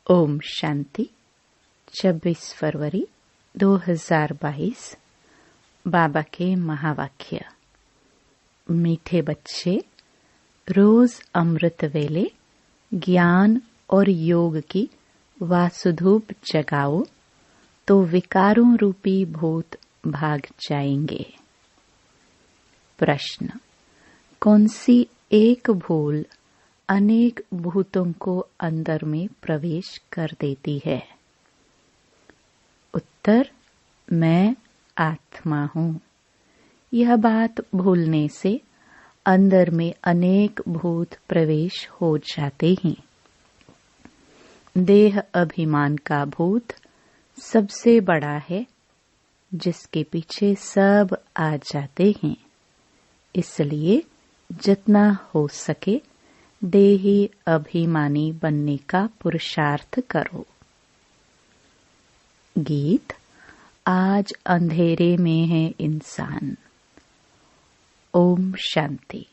ओम शांति। 26 फरवरी 2022। बाबा के महावाक्य। मीठे बच्चे, रोज अमृत वेले ज्ञान और योग की वासुधूप जगाओ तो विकारों रूपी भूत भाग जाएंगे। प्रश्न: कौन सी एक भूल अनेक भूतों को अंदर में प्रवेश कर देती है? उत्तर: मैं आत्मा हूँ। यह बात भूलने से अंदर में अनेक भूत प्रवेश हो जाते हैं। देह अभिमान का भूत सबसे बड़ा है, जिसके पीछे सब आ जाते हैं। इसलिए जितना हो सके देही अभिमानी बनने का पुरुषार्थ करो। गीत। आज अंधेरे में है इंसान। ओम शांति।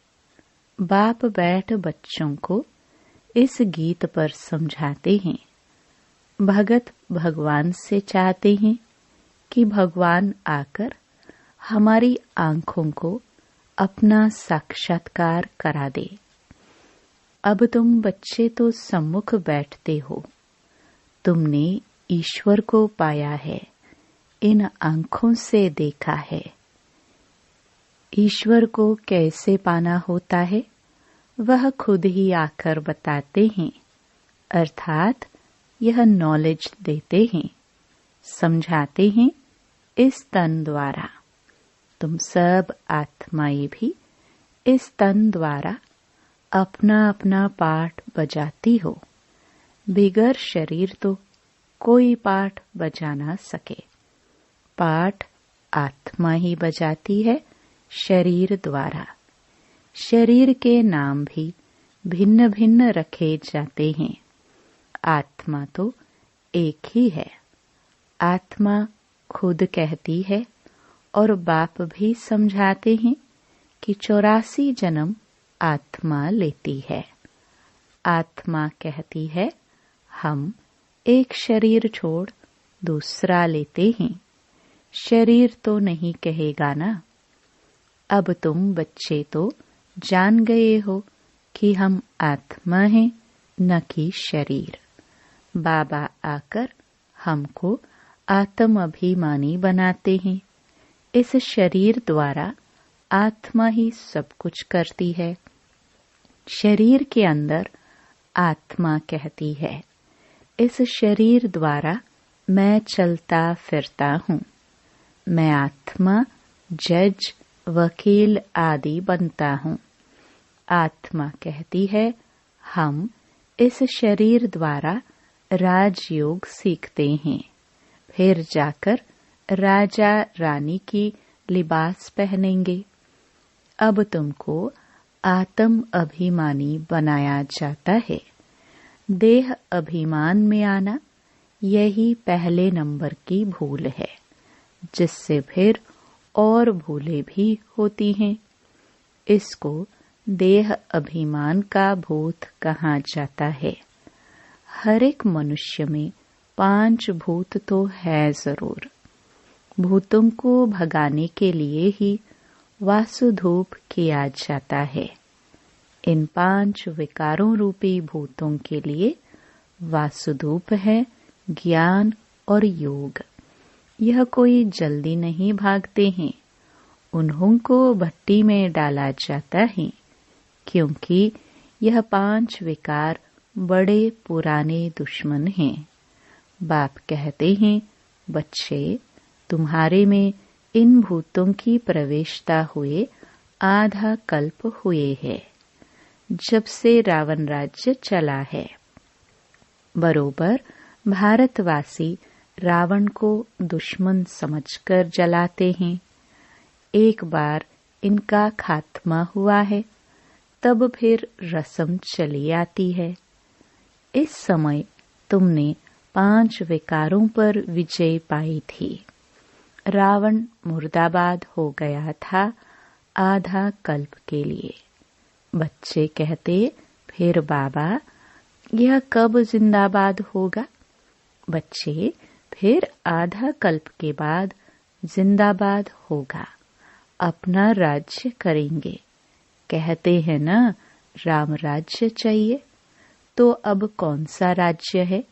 बाप बैठ बच्चों को इस गीत पर समझाते हैं। भगत भगवान से चाहते हैं कि भगवान आकर हमारी आंखों को अपना साक्षात्कार करा दे। अब तुम बच्चे तो सम्मुख बैठते हो, तुमने ईश्वर को पाया है, इन आंखों से देखा है। ईश्वर को कैसे पाना होता है वह खुद ही आकर बताते हैं, अर्थात यह नॉलेज देते हैं, समझाते हैं इस तन द्वारा। तुम सब आत्माएं भी इस तन द्वारा अपना अपना पाठ बजाती हो। बिगर शरीर तो कोई पाठ बजा ना सके। पाठ आत्मा ही बजाती है शरीर द्वारा। शरीर के नाम भी भिन्न भिन्न रखे जाते हैं। आत्मा तो एक ही है। आत्मा खुद कहती है और बाप भी समझाते हैं कि 84 जन्म आत्मा लेती है। आत्मा कहती है हम एक शरीर छोड़ दूसरा लेते हैं। शरीर तो नहीं कहेगा ना। अब तुम बच्चे तो जान गए हो कि हम आत्मा हैं, न कि शरीर। बाबा आकर हमको आत्म अभिमानी बनाते हैं। इस शरीर द्वारा आत्मा ही सब कुछ करती है। शरीर के अंदर आत्मा कहती है, इस शरीर द्वारा मैं चलता फिरता हूँ। मैं आत्मा जज, वकील आदि बनता हूँ। आत्मा कहती है हम इस शरीर द्वारा राजयोग सीखते हैं, फिर जाकर राजा रानी की लिबास पहनेंगे। अब तुमको आत्म अभिमानी बनाया जाता है। देह अभिमान में आना यही पहले नंबर की भूल है, जिससे फिर और भूलें भी होती हैं। इसको देह अभिमान का भूत कहा जाता है। हर एक मनुष्य में 5 भूत तो है जरूर। भूतों को भगाने के लिए ही वासुधूप किया जाता है। इन 5 विकारों रूपी भूतों के लिए वासुधूप है ज्ञान और योग। यह कोई जल्दी नहीं भागते हैं। उन्हों को भट्टी में डाला जाता है, क्योंकि यह 5 विकार बड़े पुराने दुश्मन हैं। बाप कहते हैं बच्चे, तुम्हारे में इन भूतों की प्रवेशता हुए आधा कल्प हुए है, जब से रावण राज्य चला है। बरोबर भारतवासी रावण को दुश्मन समझकर जलाते हैं। एक बार इनका खात्मा हुआ है, तब फिर रस्म चली आती है। इस समय तुमने 5 विकारों पर विजय पाई थी। रावण मुर्दाबाद हो गया था आधा कल्प के लिए। बच्चे कहते, फिर बाबा यह कब जिंदाबाद होगा? बच्चे, फिर आधा कल्प के बाद जिंदाबाद होगा, अपना राज्य करेंगे। कहते हैं ना, राम राज्य चाहिए। तो अब कौन सा राज्य है?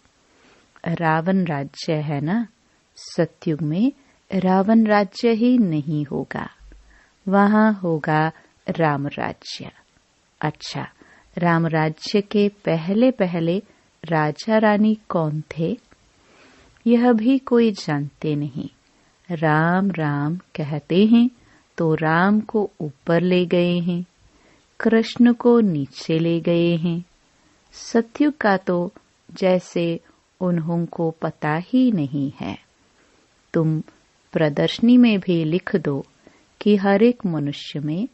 रावण राज्य है ना। सतयुग में रावण राज्य ही नहीं होगा, वहां होगा राम राज्य। अच्छा, राम राज्य के पहले पहले राजा रानी कौन थे? यह भी कोई जानते नहीं। राम राम कहते हैं तो राम को ऊपर ले गए हैं, कृष्ण को नीचे ले गए हैं। सतयुग का तो जैसे उन्हों को पता ही नहीं है। तुम प्रदर्शनी में भी लिख दो कि हर एक मनुष्य में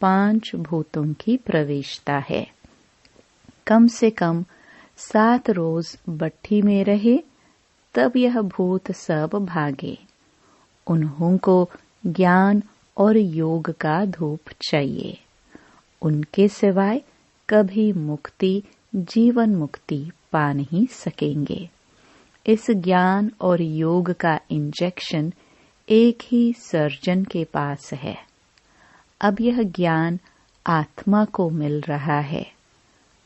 5 भूतों की प्रवेशता है। कम से कम 7 रोज भट्ठी में रहे, तब यह भूत सब भागे। उन्हों को ज्ञान और योग का धूप चाहिए। उनके सिवाय कभी मुक्ति, जीवन मुक्ति पा नहीं सकेंगे। इस ज्ञान और योग का इंजेक्शन एक ही सर्जन के पास है। अब यह ज्ञान आत्मा को मिल रहा है।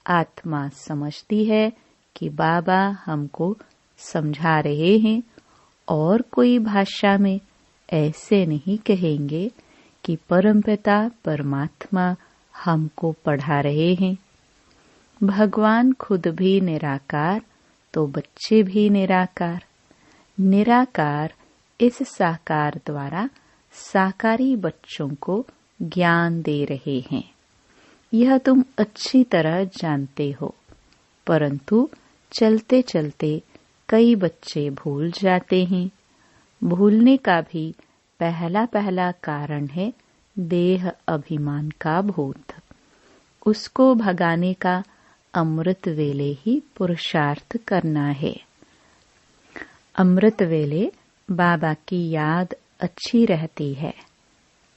आत्मा समझती है कि बाबा हमको समझा रहे हैं, और कोई भाषा में ऐसे नहीं कहेंगे कि परमपिता परमात्मा हमको पढ़ा रहे हैं। भगवान खुद भी निराकार, तो बच्चे भी निराकार। निराकार इस साकार द्वारा साकारी बच्चों को ज्ञान दे रहे हैं। यह तुम अच्छी तरह जानते हो, परंतु चलते चलते कई बच्चे भूल जाते हैं। भूलने का भी पहला कारण है देह अभिमान का भूत। उसको भगाने का अमृत वेले ही पुरुषार्थ करना है। अमृत वेले बाबा की याद अच्छी रहती है।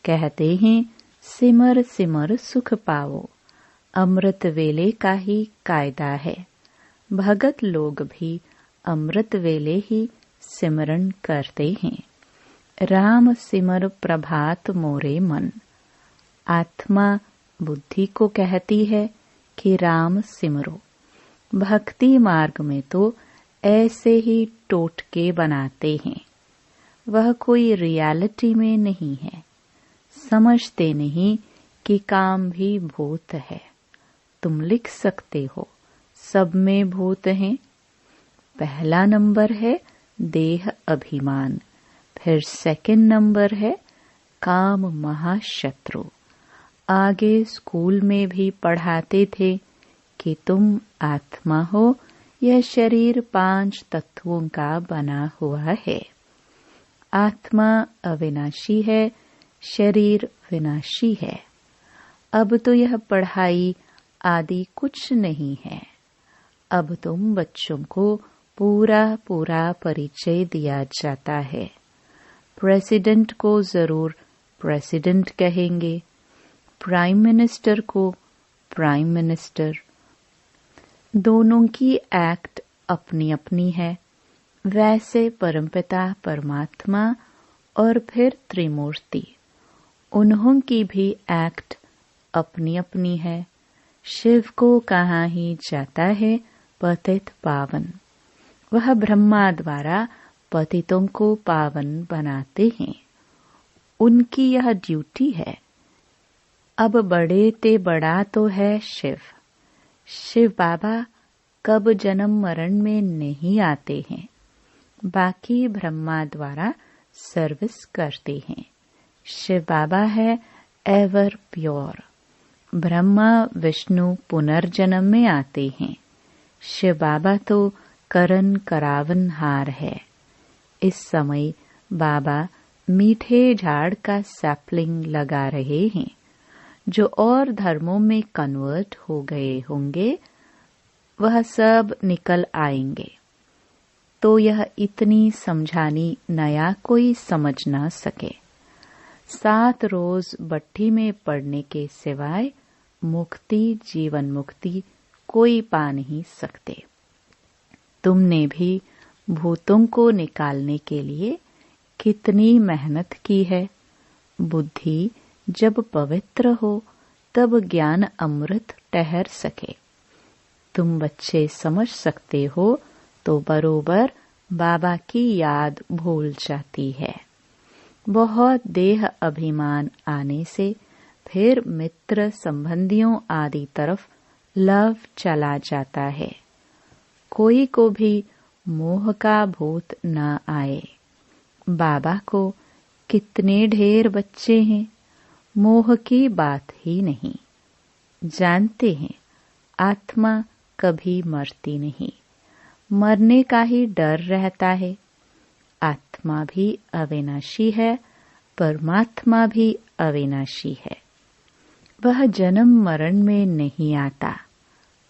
कहते हैं, सिमर सिमर सुख पाओ। अमृत वेले का ही कायदा है। भगत लोग भी अमृत वेले ही सिमरन करते हैं। राम सिमर प्रभात मोरे मन। आत्मा बुद्धि को कहती है कि राम सिमरो। भक्ति मार्ग में तो ऐसे ही टोटके बनाते हैं। वह कोई रियलिटी में नहीं है। समझते नहीं कि काम भी भूत है। तुम लिख सकते हो, सब में भूत हैं। पहला नंबर है देह अभिमान, फिर सेकंड नंबर है काम महाशत्रु। आगे स्कूल में भी पढ़ाते थे कि तुम आत्मा हो, यह शरीर 5 तत्वों का बना हुआ है। आत्मा अविनाशी है, शरीर विनाशी है। अब तो यह पढ़ाई आदि कुछ नहीं है। अब तुम बच्चों को पूरा परिचय दिया जाता है। प्रेसिडेंट को जरूर प्रेसिडेंट कहेंगे, प्राइम मिनिस्टर को प्राइम मिनिस्टर। दोनों की एक्ट अपनी अपनी है। वैसे परमपिता परमात्मा और फिर त्रिमूर्ति, उन्हों की भी एक्ट अपनी अपनी है। शिव को कहा ही जाता है पतित पावन। वह ब्रह्मा द्वारा पतितों को पावन बनाते हैं। उनकी यह ड्यूटी है। अब बड़े ते बड़ा तो है शिव। शिव बाबा कब जन्म मरण में नहीं आते हैं। बाकी ब्रह्मा द्वारा सर्विस करते हैं। शिव बाबा है एवर प्योर। ब्रह्मा विष्णु पुनर्जन्म में आते हैं। शिव बाबा तो करन करावन हार है। इस समय बाबा मीठे झाड़ का सैपलिंग लगा रहे हैं। जो और धर्मों में कन्वर्ट हो गए होंगे, वह सब निकल आएंगे। तो यह इतनी समझानी नया कोई समझ ना सके। 7 रोज भट्ठी में पड़ने के सिवाय मुक्ति, जीवन मुक्ति कोई पा नहीं सकते। तुमने भी भूतों को निकालने के लिए कितनी मेहनत की है। बुद्धि जब पवित्र हो तब ज्ञान अमृत ठहर सके। तुम बच्चे समझ सकते हो तो बरोबर बाबा की याद भूल जाती है। बहुत देह अभिमान आने से फिर मित्र संबंधियों आदि तरफ लव चला जाता है। कोई को भी मोह का भूत न आए। बाबा को कितने ढेर बच्चे हैं, मोह की बात ही नहीं। जानते हैं आत्मा कभी मरती नहीं, मरने का ही डर रहता है। आत्मा भी अविनाशी है, परमात्मा भी अविनाशी है। वह जन्म मरण में नहीं आता।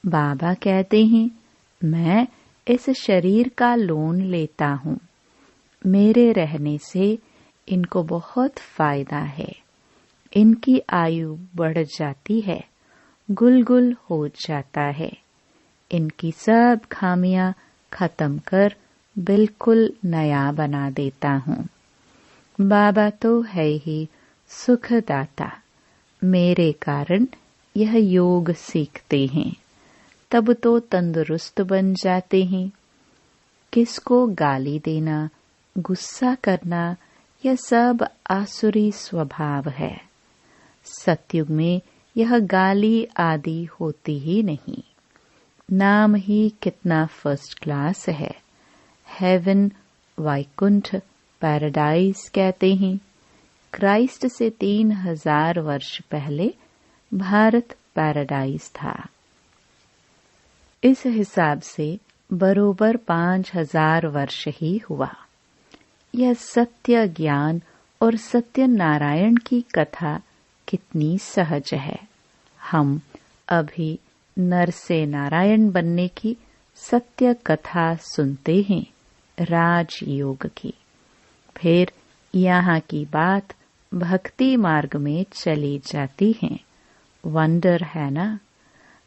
बाबा कहते हैं मैं इस शरीर का लोन लेता हूँ। मेरे रहने से इनको बहुत फायदा है। इनकी आयु बढ़ जाती है, गुल हो जाता है। इनकी सब खामियां खत्म कर बिल्कुल नया बना देता हूँ। बाबा तो है ही सुखदाता। मेरे कारण यह योग सीखते हैं, तब तो तंदुरुस्त बन जाते हैं। किसको गाली देना, गुस्सा करना, यह सब आसुरी स्वभाव है। सतयुग में यह गाली आदि होती ही नहीं। नाम ही कितना फर्स्ट क्लास है। हेवन, वैकुंठ, पैराडाइज कहते हैं। क्राइस्ट से 3000 वर्ष पहले भारत पैराडाइज था। इस हिसाब से बरोबर 5000 वर्ष ही हुआ। यह सत्य ज्ञान और सत्य नारायण की कथा कितनी सहज है। हम अभी नर से नारायण बनने की सत्य कथा सुनते हैं, राजयोग की। फिर यहाँ की बात भक्ति मार्ग में चली जाती है। वंडर है ना।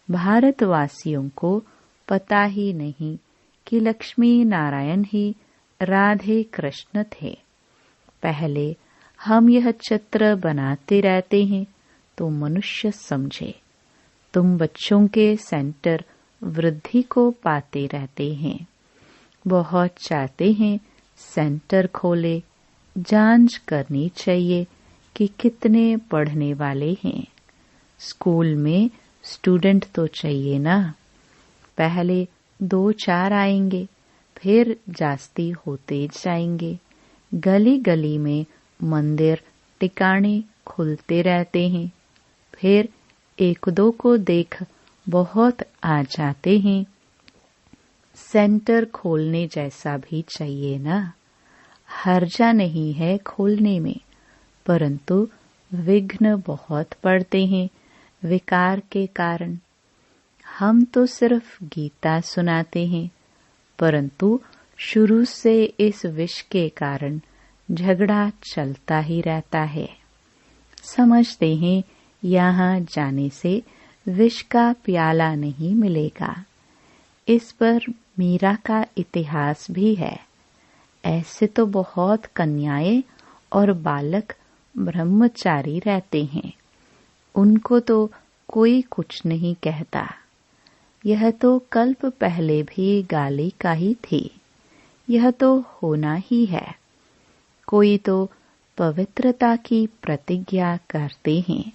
भारतवासियों को पता ही नहीं कि लक्ष्मी नारायण ही राधे कृष्ण थे। पहले हम यह चित्र बनाते रहते हैं तो मनुष्य समझे। तुम बच्चों के सेंटर वृद्धि को पाते रहते हैं। बहुत चाहते हैं सेंटर खोले। जांच करनी चाहिए कि कितने पढ़ने वाले हैं। स्कूल में स्टूडेंट तो चाहिए ना। पहले 2-4 आएंगे, फिर जास्ती होते जाएंगे। गली गली में मंदिर टिकाणे खुलते रहते हैं। फिर 1-2 को देख बहुत आ जाते हैं। सेंटर खोलने जैसा भी चाहिए ना। हर्जा नहीं है खोलने में, परंतु विघ्न बहुत पड़ते हैं विकार के कारण। हम तो सिर्फ गीता सुनाते हैं, परंतु शुरू से इस विष के कारण झगड़ा चलता ही रहता है। समझते हैं यहाँ जाने से विष का प्याला नहीं मिलेगा। इस पर मीरा का इतिहास भी है। ऐसे तो बहुत कन्याएं और बालक ब्रह्मचारी रहते हैं, उनको तो कोई कुछ नहीं कहता। यह तो कल्प पहले भी गाली का ही थी। यह तो होना ही है। कोई तो पवित्रता की प्रतिज्ञा करते हैं,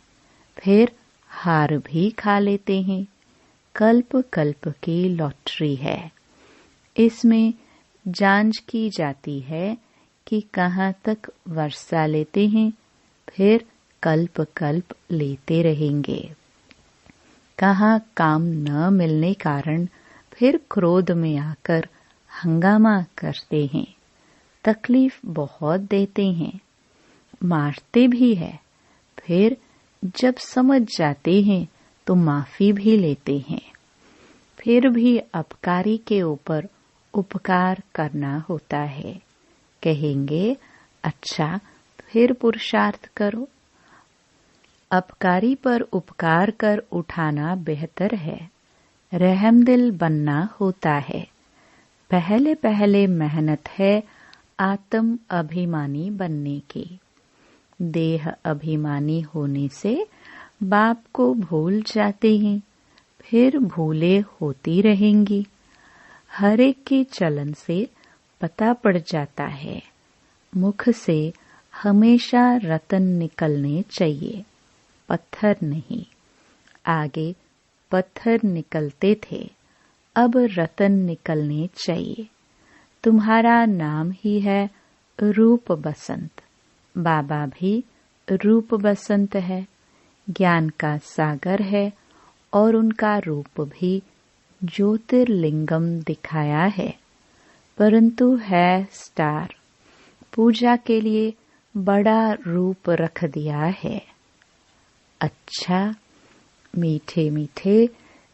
फिर हार भी खा लेते हैं। कल्प कल्प की लॉटरी है। इसमें जांच की जाती है कि कहाँ तक वर्षा लेते हैं, फिर कल्प कल्प लेते रहेंगे। कहाँ काम न मिलने कारण फिर क्रोध में आकर हंगामा करते हैं। तकलीफ बहुत देते हैं, मारते भी है। फिर जब समझ जाते हैं तो माफी भी लेते हैं। फिर भी अपकारी के ऊपर उपकार करना होता है। कहेंगे अच्छा फिर पुरुषार्थ करो। अपकारी पर उपकार कर उठाना बेहतर है। रहमदिल बनना होता है। पहले पहले मेहनत है आत्म अभिमानी बनने की। देह अभिमानी होने से बाप को भूल जाते हैं, फिर भूले होती रहेंगी। हर एक के चलन से पता पड़ जाता है, मुख से हमेशा रतन निकलने चाहिए, पत्थर नहीं। आगे पत्थर निकलते थे, अब रतन निकलने चाहिए। तुम्हारा नाम ही है रूप बसंत। बाबा भी रूप बसंत है, ज्ञान का सागर है और उनका रूप भी ज्योतिर्लिंगम दिखाया है, परंतु है स्टार। पूजा के लिए बड़ा रूप रख दिया है। अच्छा, मीठे मीठे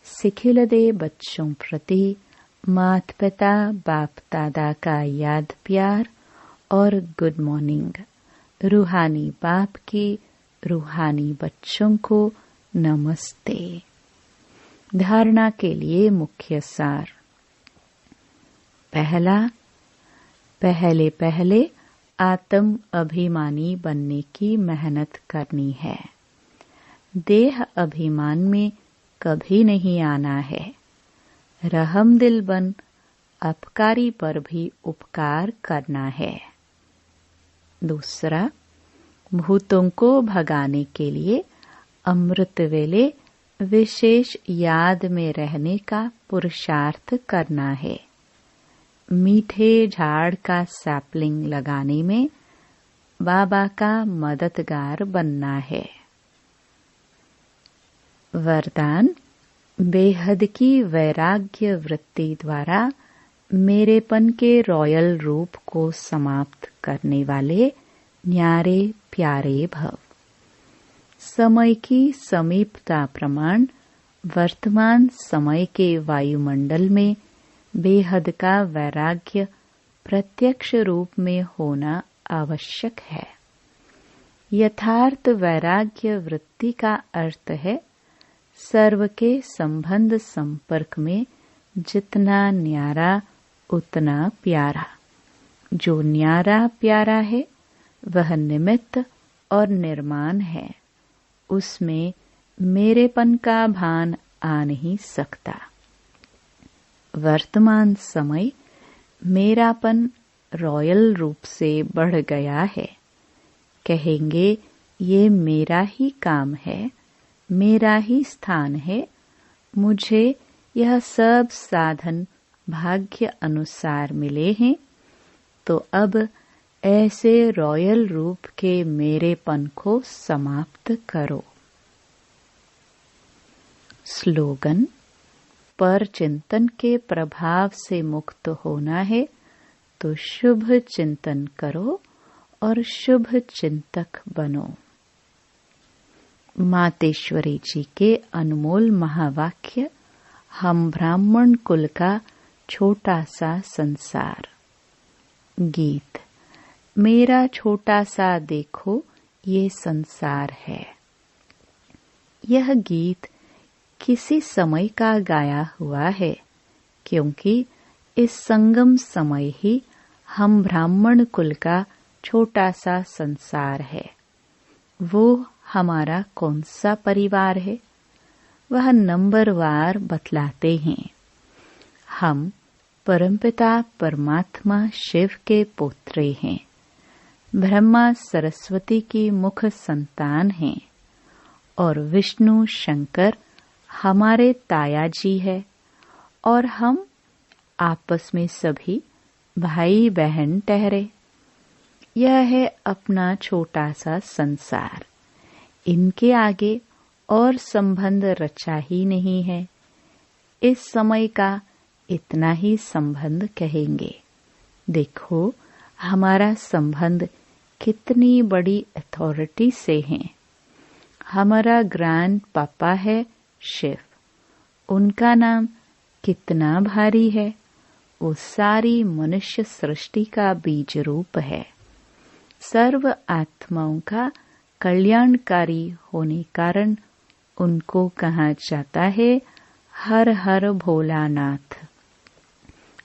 सिखिल दे बच्चों प्रति मात पिता बाप दादा का याद प्यार और गुड मॉर्निंग। रूहानी बाप की रूहानी बच्चों को नमस्ते। धारणा के लिए मुख्य सार। पहला, पहले पहले आत्म अभिमानी बनने की मेहनत करनी है। देह अभिमान में कभी नहीं आना है। रहमदिल बन अपकारी पर भी उपकार करना है। दूसरा, भूतों को भगाने के लिए अमृत वेले विशेष याद में रहने का पुरुषार्थ करना है। मीठे झाड़ का सैपलिंग लगाने में बाबा का मददगार बनना है। वरदान, बेहद की वैराग्य वृत्ति द्वारा मेरेपन के रॉयल रूप को समाप्त करने वाले न्यारे प्यारे भव। समय की समीपता प्रमाण वर्तमान समय के वायुमंडल में बेहद का वैराग्य प्रत्यक्ष रूप में होना आवश्यक है। यथार्थ वैराग्य वृत्ति का अर्थ है सर्व के संबंध संपर्क में जितना न्यारा उतना प्यारा। जो न्यारा प्यारा है वह निमित्त और निर्माण है, उसमें मेरेपन का भान आ नहीं सकता। वर्तमान समय मेरापन रॉयल रूप से बढ़ गया है। कहेंगे ये मेरा ही काम है, मेरा ही स्थान है, मुझे यह सब साधन भाग्य अनुसार मिले हैं, तो अब ऐसे रॉयल रूप के मेरेपन को समाप्त करो। स्लोगन, पर चिंतन के प्रभाव से मुक्त होना है तो शुभ चिंतन करो और शुभ चिंतक बनो। मातेश्वरी जी के अनमोल महावाक्य। हम ब्राह्मण कुल का छोटा सा संसार। गीत, मेरा छोटा सा देखो ये संसार है। यह गीत किसी समय का गाया हुआ है, क्योंकि इस संगम समय ही हम ब्राह्मण कुल का छोटा सा संसार है। वो हमारा कौन सा परिवार है, वह नंबरवार बतलाते हैं। हम परमपिता परमात्मा शिव के पुत्र हैं। ब्रह्मा सरस्वती की मुख संतान हैं और विष्णु शंकर हमारे ताया जी है, और हम आपस में सभी भाई बहन ठहरे। यह है अपना छोटा सा संसार। इनके आगे और संबंध रचा ही नहीं है। इस समय का इतना ही संबंध कहेंगे। देखो हमारा संबंध कितनी बड़ी अथॉरिटी से है। हमारा ग्रैंड पापा है शिव, उनका नाम कितना भारी है। वो सारी मनुष्य सृष्टि का बीज रूप है। सर्व आत्माओं का कल्याणकारी होने कारण उनको कहा जाता है हर हर भोलानाथ।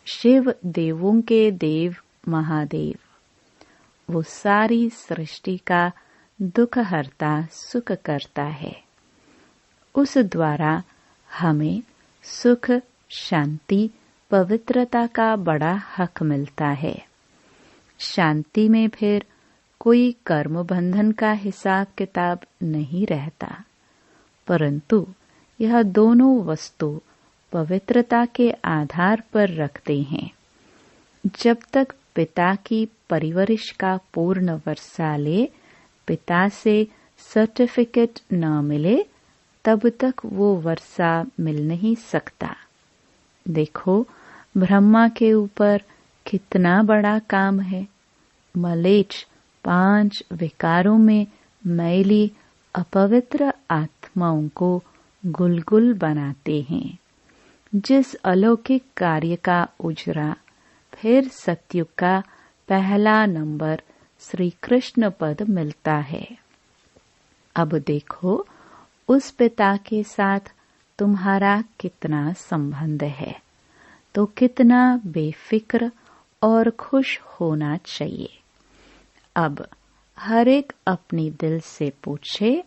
शिव देवों के देव महादेव, वो सारी सृष्टि का दुख हरता सुख करता है। उस द्वारा हमें सुख, शांति, पवित्रता का बड़ा हक मिलता है। शांति में फिर कोई कर्म बंधन का हिसाब किताब नहीं रहता, परंतु यह दोनों वस्तु पवित्रता के आधार पर रखते हैं। जब तक पिता की परवरिश का पूर्ण वर्षा ले, पिता से सर्टिफिकेट न मिले, तब तक वो वर्षा मिल नहीं सकता। देखो ब्रह्मा के ऊपर कितना बड़ा काम है। मलेच्छ 5 विकारों में मैली अपवित्र आत्माओं को गुलगुल बनाते हैं। जिस अलौकिक कार्य का उजरा फिर सतयुग का पहला नंबर श्री कृष्ण पद मिलता है। अब देखो उस पिता के साथ तुम्हारा कितना संबंध है, तो कितना बेफिक्र और खुश होना चाहिए। अब हर एक अपनी दिल से पूछे,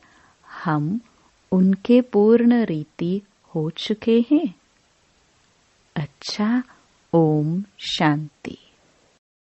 हम उनके पूर्ण रीति हो चुके हैं? अच्छा, ओम शांति।